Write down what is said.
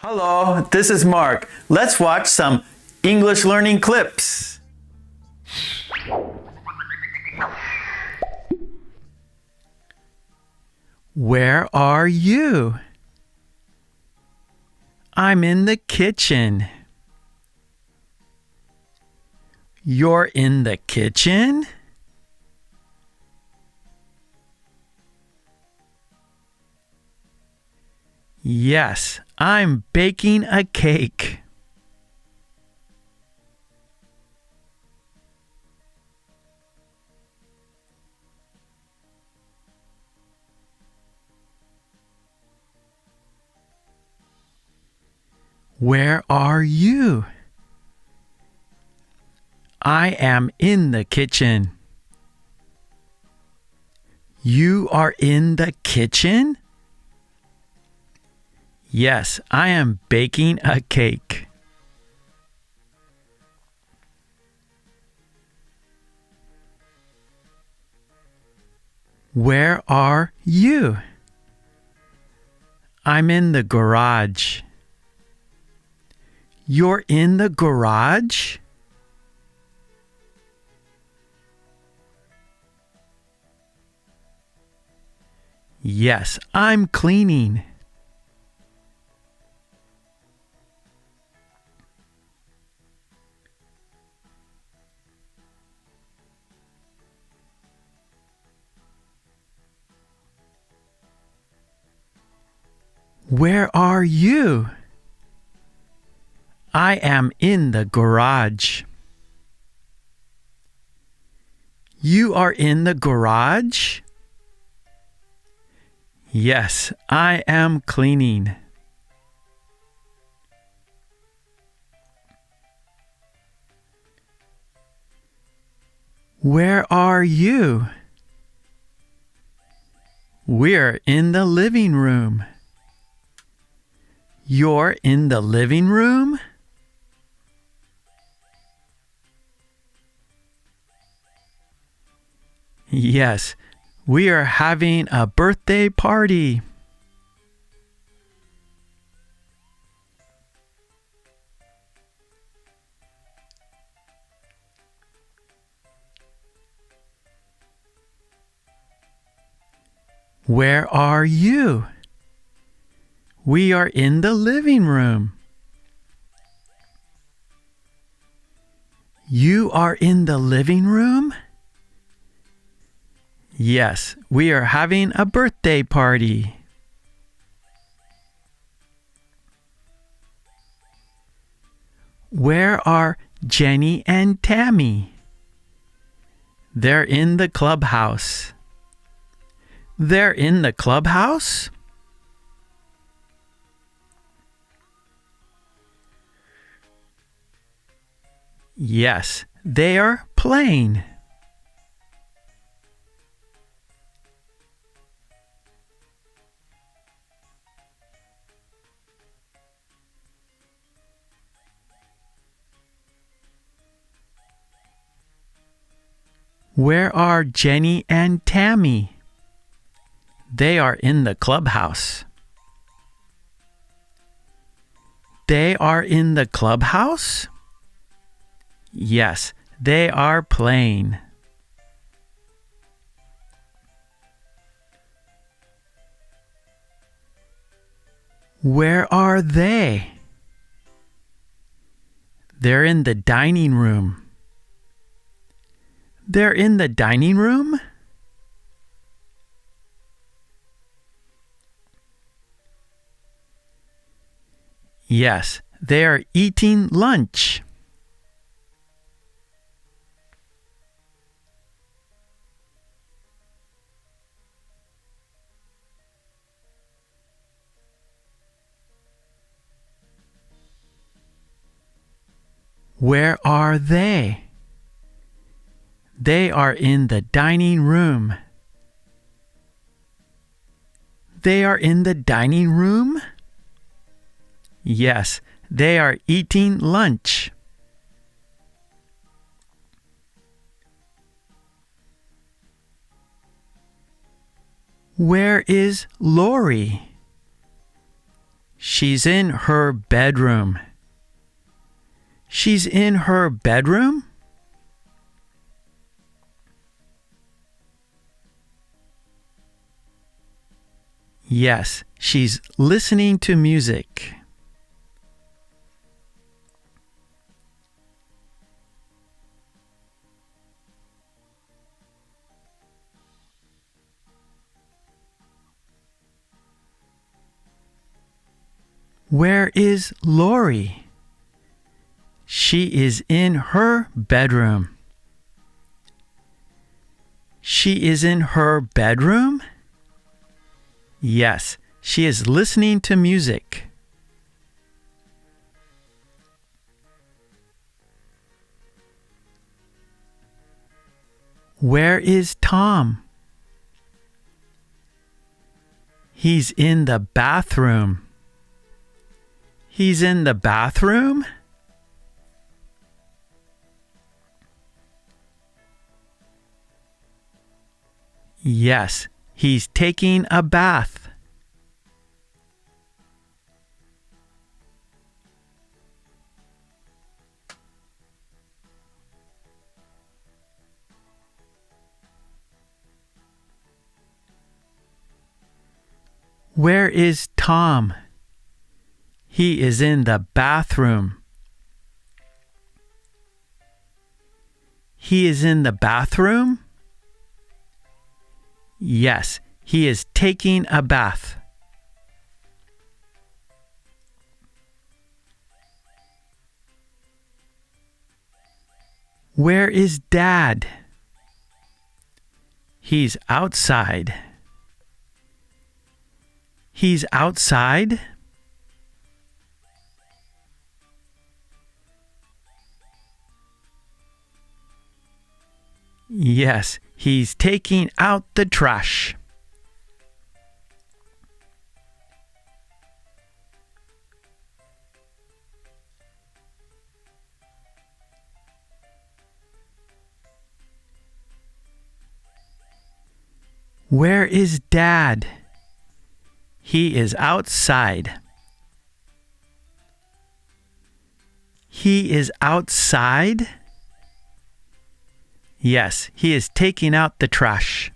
Hello, this is Mark. Let's watch some English learning clips. Where are you? I'm in the kitchen. You're in the kitchen? Yes, I'm baking a cake. Where are you? I am in the kitchen. You are in the kitchen? Yes, I am baking a cake. Where are you? I'm in the garage. You're in the garage? Yes, I'm cleaning. Where are you? I am in the garage. You are in the garage? Yes, I am cleaning. Where are you? We're in the living room. You're in the living room? Yes, we are having a birthday party. Where are you? We are in the living room. You are in the living room? Yes, we are having a birthday party. Where are Jenny and Tammy? They're in the clubhouse. They're in the clubhouse? Yes, they are playing. Where are Jenny and Tammy? They are in the clubhouse. They are in the clubhouse? Yes, they are playing. Where are they? They're in the dining room. They're in the dining room? Yes, they are eating lunch. Where are they? They are in the dining room. They are in the dining room? Yes, they are eating lunch. Where is Lori? She's in her bedroom. She's in her bedroom? Yes, she's listening to music. Where is Lori? She is in her bedroom. She is in her bedroom? Yes, she is listening to music. Where is Tom? He's in the bathroom. He's in the bathroom? Yes, he's taking a bath. Where is Tom? He is in the bathroom. He is in the bathroom? Yes, he is taking a bath. Where is Dad? He's outside. He's outside? Yes, he's taking out the trash. Where is Dad? He is outside. He is outside? Yes, he is taking out the trash.